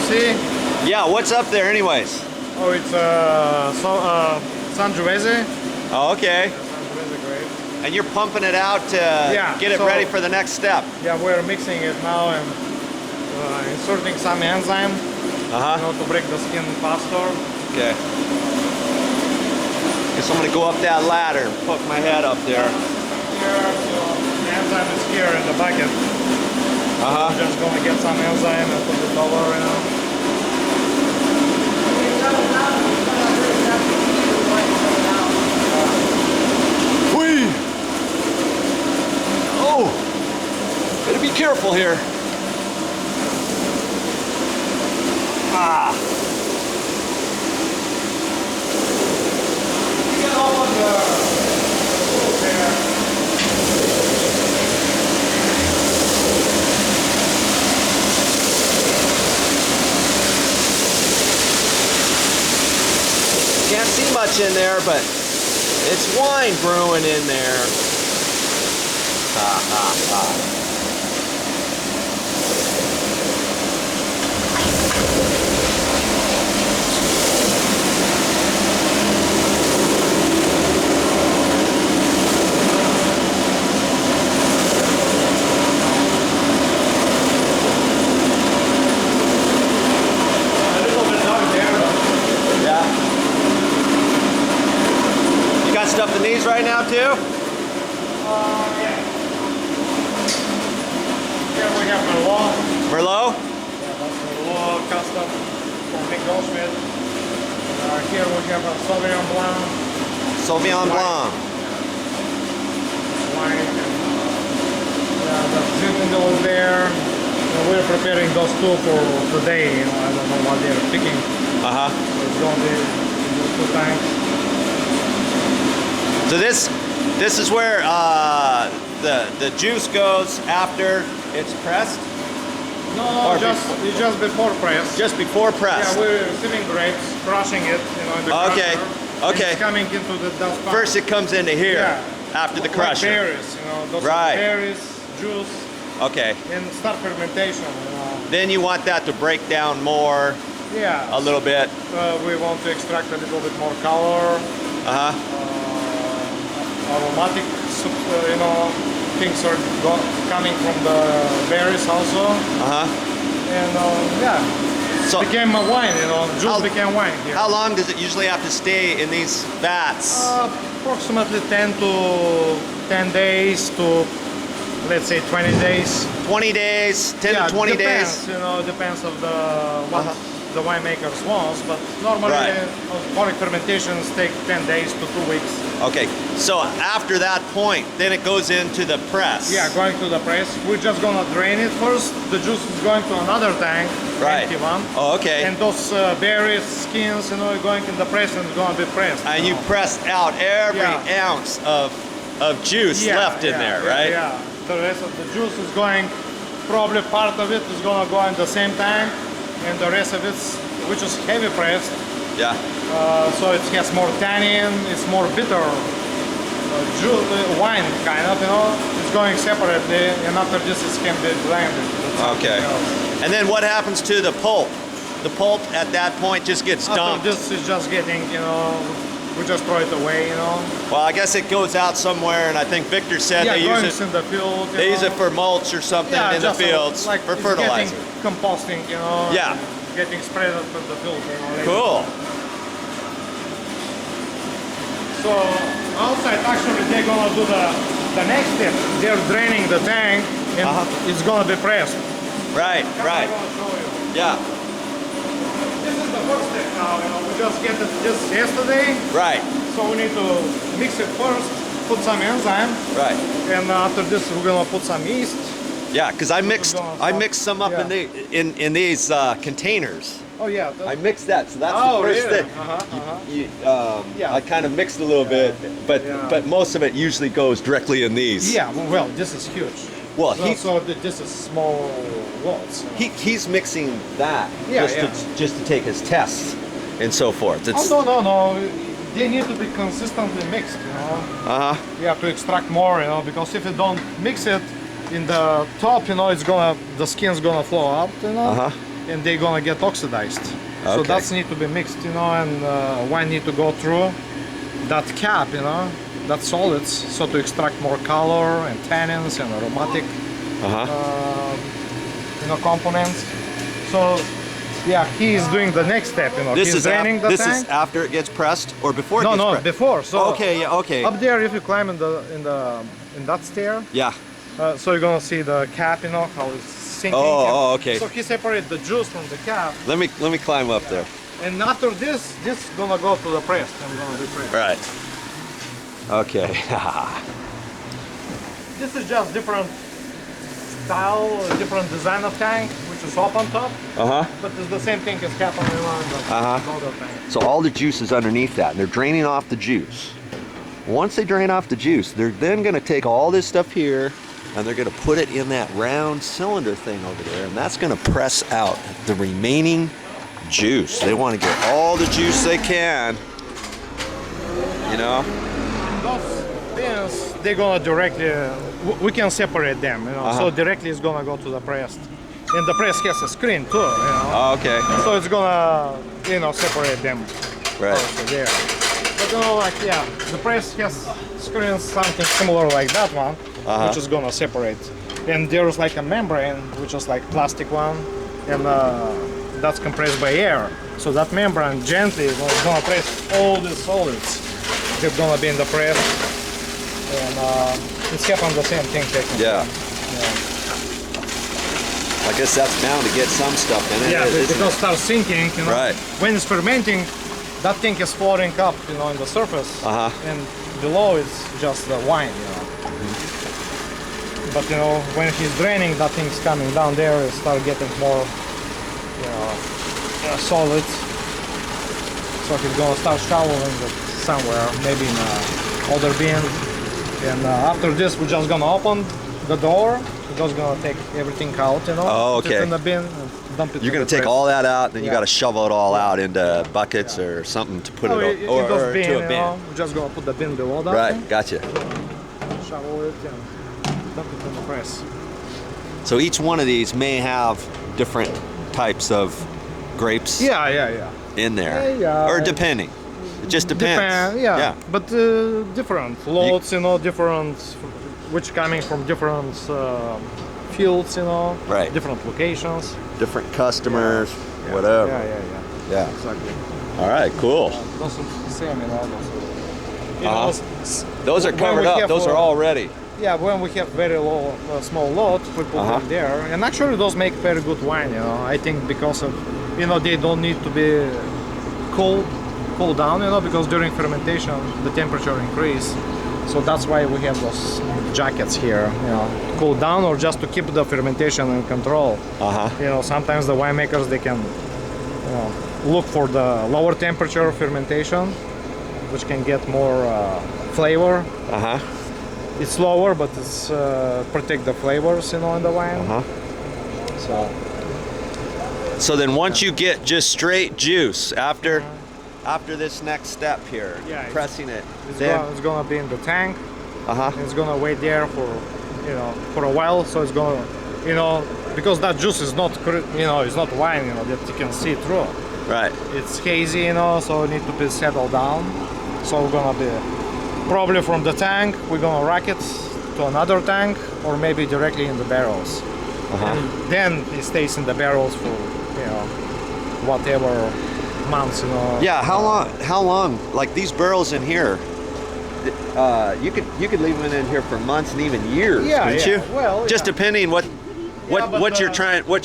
see? Yeah, what's up there anyways? Oh, it's Sangiovese. Oh, okay. Sangiovese grape. And you're pumping it out to get it ready for the next step. Yeah, we're mixing it now and inserting some enzyme to break the skin faster. Okay. Guess I'm gonna go up that ladder and poke my head up there. Here, so the enzyme is here in the bucket. I'm just gonna get some enzyme and put it over, you know. Whee! Oh! Gotta be careful here. Ah! Can't see much in there, but it's wine brewing in there. Ha ha ha. Stuff in these right now too? Yeah. Here we have Merlot. Merlot? Yeah, that's Merlot custom from Big Goldsmith. Here we have a Sauvignon Blanc. Sauvignon Blanc. Wine. The Zinfandel is there. We're preparing those two for today. You know, I don't know what they're picking. So it's going to be two times. So this is where the juice goes after it's pressed? No, it's just before press. Just before press. Yeah, we're receiving grapes, crushing it, you know, in the crusher. Okay. It's coming into the dust pan. First it comes into here after the crusher. Like berries, you know, those are berries, juice. Okay. And start fermentation. You know. Then you want that to break down more. Yeah. A little bit. We want to extract a little bit more color. Aromatic, you know, things are coming from the berries also. And yeah, so it became a wine, you know, juice became wine here. How long does it usually have to stay in these vats? Approximately 10 days to, let's say, 20 days. 20 days, 10 to 20 depends, days? You know, depends of what the winemakers wants, but normally alcoholic fermentations take 10 days to 2 weeks. Okay, so after that point, then it goes into the press. Yeah, going to the press. We're just gonna drain it first. The juice is going to another tank, empty one. Oh, okay. And those berries, skins, you know, are going in the press and it's gonna be pressed. And you press out every ounce of juice left in there, right? Yeah. The rest of the juice is going, probably part of it is gonna go in the same tank, and the rest of it, which is heavy pressed. Yeah. So it has more tannin, it's more bitter. Wine kind of, you know, it's going separately, and after this it can be blended. Okay. And then what happens to the pulp? The pulp at that point just gets dumped. After this is just getting, you know, we just throw it away, you know. Well, I guess it goes out somewhere, and I think Victor said they use it in the field. They use it for mulch or something in the fields, like for fertilizer. Composting, you know. Yeah. Getting spread out from the field. You know, cool. So outside, actually, they're gonna do the next step. They're draining the tank, and it's gonna be pressed. Right. I'm gonna show you. Yeah. This is the first step now. You know, we just get this yesterday. Right. So we need to mix it first, put some enzyme. Right. And after this, we're gonna put some yeast. Yeah, because I mixed some up in these containers. Oh yeah. I mixed that, so that's the first thing. I kind of mixed a little bit, but most of it usually goes directly in these. Yeah. Well, this is huge. Well, so this is small lots. He's mixing that just to take his tests and so forth. It's, no. They need to be consistently mixed, you know. You have to extract more, you know, because if you don't mix it in the top, you know, the skin's gonna flow out, you know. and they're gonna get oxidized. So Okay. that's need to be mixed, you know, and wine need to go through that cap, you know, that solids, so to extract more color and tannins and aromatic, you know, components. So yeah, he is doing the next step, you know. This He's is draining the this tank. is after it gets pressed or before it No, gets no, pressed? before. So okay, yeah, okay. up there, if you climb in that stair, Yeah. so you're gonna see the cap, you know, how it's sinking. Oh, okay. So he separates the juice from the cap, Let me climb up there. and after this is gonna go to the press and gonna be pressed. Right. Okay. This is just different style, different design of tank, which is up on top, but it's the same thing as cap on the line, but another tank. So all the juice is underneath that, and they're draining off the juice. Once they drain off the juice, they're then going to take all this stuff here, and they're going to put it in that round cylinder thing over there, and that's going to press out the remaining juice. They want to get all the juice they can, you know. Those bins, they're gonna directly, we can separate them, you know, so directly it's gonna go to the press. And the press has a screen too, you know. Oh, okay. So it's gonna, you know, separate them Right. also there. But you know, like, yeah, the press has screens, something similar like that one, which is gonna separate. And there's like a membrane, which is like plastic one, and that's compressed by air. So that membrane gently is gonna press all the solids. They're gonna be in the press, and it's happened the same thing technically. Yeah. I guess that's bound to get some stuff in it. Yeah, isn't because it? it starts sinking, you know. Right. When it's fermenting, that thing is floating up, you know, in the surface, and below it's just the wine, you know. But you know, when he's draining, that thing's coming down there, it start getting more, you know, solids. So he's gonna start showering it somewhere, maybe in other bin. And after this, we're just gonna open the door. We're just gonna take everything out, you know. Oh, Put it okay. in the bin and dump it. You're in going the to take press. all that out, then you Yeah. got to shovel it all out into buckets or something to put No, it in or those bin, to a you bin. know, we're just gonna put the bin below that. Right, thing, gotcha. shovel it and dump it in the press. So each one of these may have different types of grapes Yeah. in there, Yeah. or depending. It just depends. Yeah. But different loads, you know, different, which coming from different fields, you know, Right. different locations. Different customers, whatever. Yeah. Exactly. All right, cool. Those are the same, you know. Those are when covered we up. have, Those are all ready. Yeah, when we have very low, small load, we put them there, and actually those make very good wine. You know, I think because of, you know, they don't need to be cooled down. You know, because during fermentation the temperature increase, so that's why we have those jackets here. You know, to cool down or just to keep the fermentation in control. You know, sometimes the winemakers they can, you know, look for the lower temperature fermentation, which can get more flavor. It's lower, but it's protect the flavors, you know, in the wine. So then once you get just straight juice after this next step here, pressing it, It's gonna be in the tank. It's gonna wait there for, you know, for a while. So it's gonna, you know, because that juice is not, you know, it's not wine, you know, that you can see through. Right. It's hazy, you know, so it needs to be settled down. So we're gonna be probably from the tank, we're gonna rack it to another tank, or maybe directly in the barrels. And then it stays in the barrels for, you know, whatever months, you know. Yeah. How long? Like these barrels in here, you could leave them in here for months and even years, couldn't you? Well, just depending what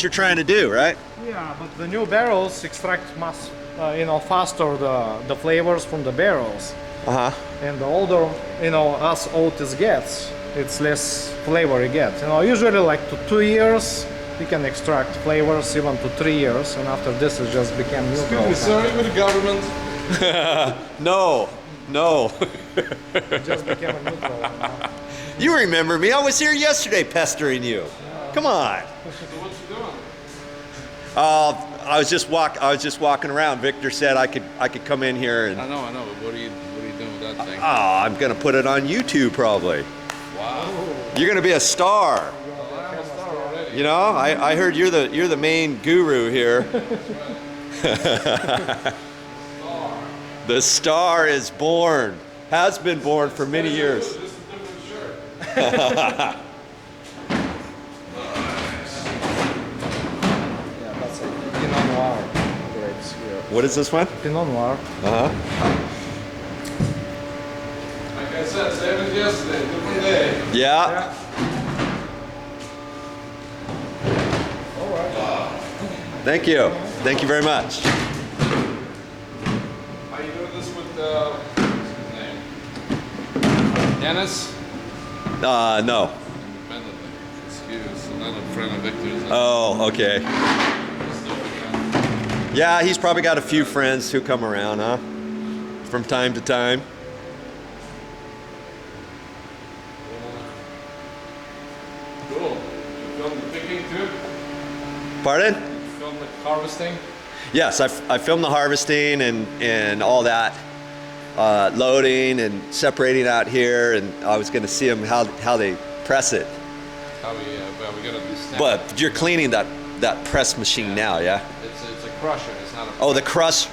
you're trying to do, right? Yeah, but the new barrels extract much, you know, faster the flavors from the barrels. And the older, you know, as old it gets, it's less flavor it gets. You know, usually like to 2 years, you can extract flavors, even to 3 years, and after this it just became neutral. Excuse me, sorry with the government. No. It just became a neutral. You know? You remember me? I was here yesterday pestering you. Come on. So what you doing? I was just walking around. Victor said I could come in here and. I know, but what are you doing with that thing? Oh, I'm gonna put it on YouTube probably. Wow. You're gonna be a star. I'm a star already. You know, I heard you're the main guru here. The star is born. Has been born for many years. This is a different shirt. Yeah, that's a Pinot Noir grapes here. What is this one? Pinot Noir. Uh-huh. Like I said, same as yesterday, different day. Yeah. All right. Thank you. Thank you very much. Are you doing this with what's his name? Dennis? No. Independently. Excuse, another friend of Victor's. Oh, okay. Yeah, he's probably got a few friends who come around, huh? From time to time. Cool. You filmed the picking too? Pardon? You filmed the harvesting? Yes, I filmed the harvesting and all that, loading and separating out here, and I was going to see them how they press it. How we gotta do snap. But you're cleaning that press machine now, yeah? It's a crusher, it's not a Oh, the crusher.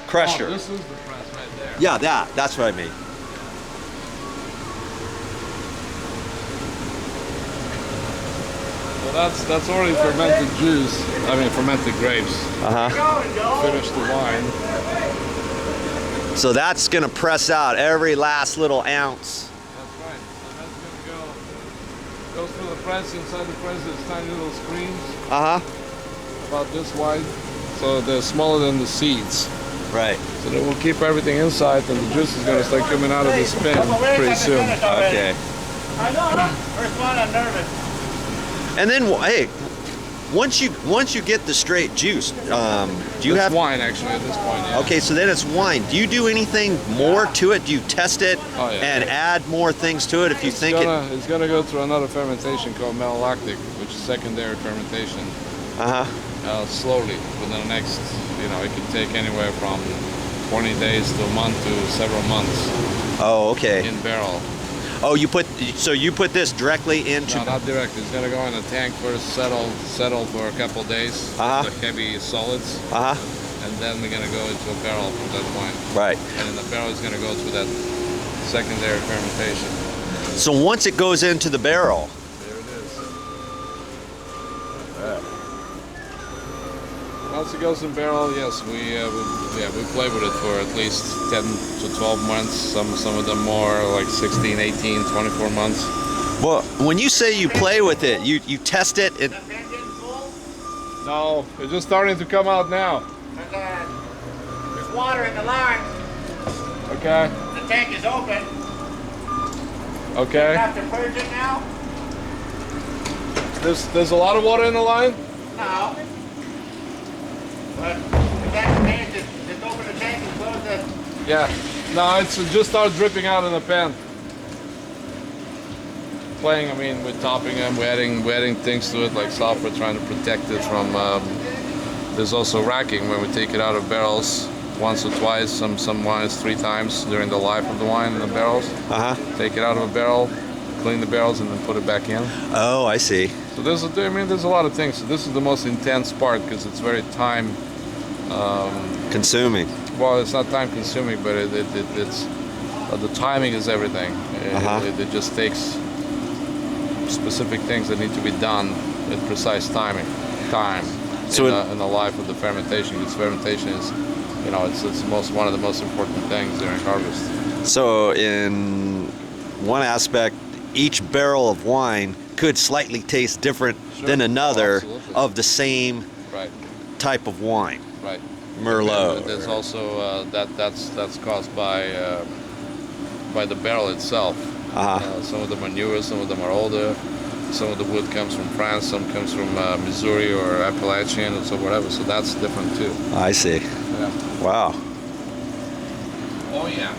Oh, this is the press right there. Yeah, that's what I mean. So that's already fermented juice. I mean fermented grapes. Finished the wine. So that's going to press out every last little ounce. That's right. So that's gonna go through the press. Inside the press there's tiny little screens Uh-huh. about this wide. So they're smaller than the seeds. Right. So that will keep everything inside and the juice is gonna start coming out of this pen pretty soon. Okay. I know. First one, I'm nervous. And then, hey, once you get the straight juice, do you It's have? wine actually at this point, yeah. Okay, so then it's wine. Do you do anything more to it? Do you test it Oh, yeah. and add more things to it if you think it? It's gonna go through another fermentation called malolactic, which is secondary fermentation. Uh-huh. Slowly within the next, it can take anywhere from 20 days to a month to several months Oh, okay. in barrel. Oh, you put this directly into. No, not direct. It's gonna go in a tank first, settle for a couple of days, Uh-huh. the heavy solids, Uh-huh. and then we're gonna go into a barrel from that point. Right. And then the barrel is gonna go through that secondary fermentation. So once it goes into the barrel, There it is. Once it goes in barrel, yes, we play with it for at least 10 to 12 months. Some of them more like 16, 18, 24 months. well, when you say you play with it, you test it. The pen getting full? No, it's just starting to come out now. There's water in the line. Okay. The tank is open. You Okay. have to purge it now? There's a lot of water in the line? No. But if that's the case, just open the tank and close the... Yeah. No, it's just started dripping out in the pan. Playing, I mean, we're topping them, we're adding things to it like sulfur, trying to protect it from. There's also racking when we take it out of barrels once or twice, some wines 3 times during the life of the wine in the barrels. Uh-huh. Take it out of a barrel, clean the barrels, and then put it back in. Oh, I see. So there's a lot of things. So this is the most intense part because it's very time. Consuming. Well, it's not time consuming, but it's the timing is everything. Uh-huh. It just takes specific things that need to be done at precise time So in the life of the fermentation. Because fermentation is, it's one of the most important things during harvest. So in one aspect, each barrel of wine could slightly taste different Sure. than another Absolutely. of the same Right, type of wine. right. Merlot. And there's also that's caused by the barrel itself. Uh-huh. Some of them are newer, some of them are older. Some of the wood comes from France, some comes from Missouri or Appalachian, or so whatever. So that's different too. I see. Yeah. Wow. Oh yeah.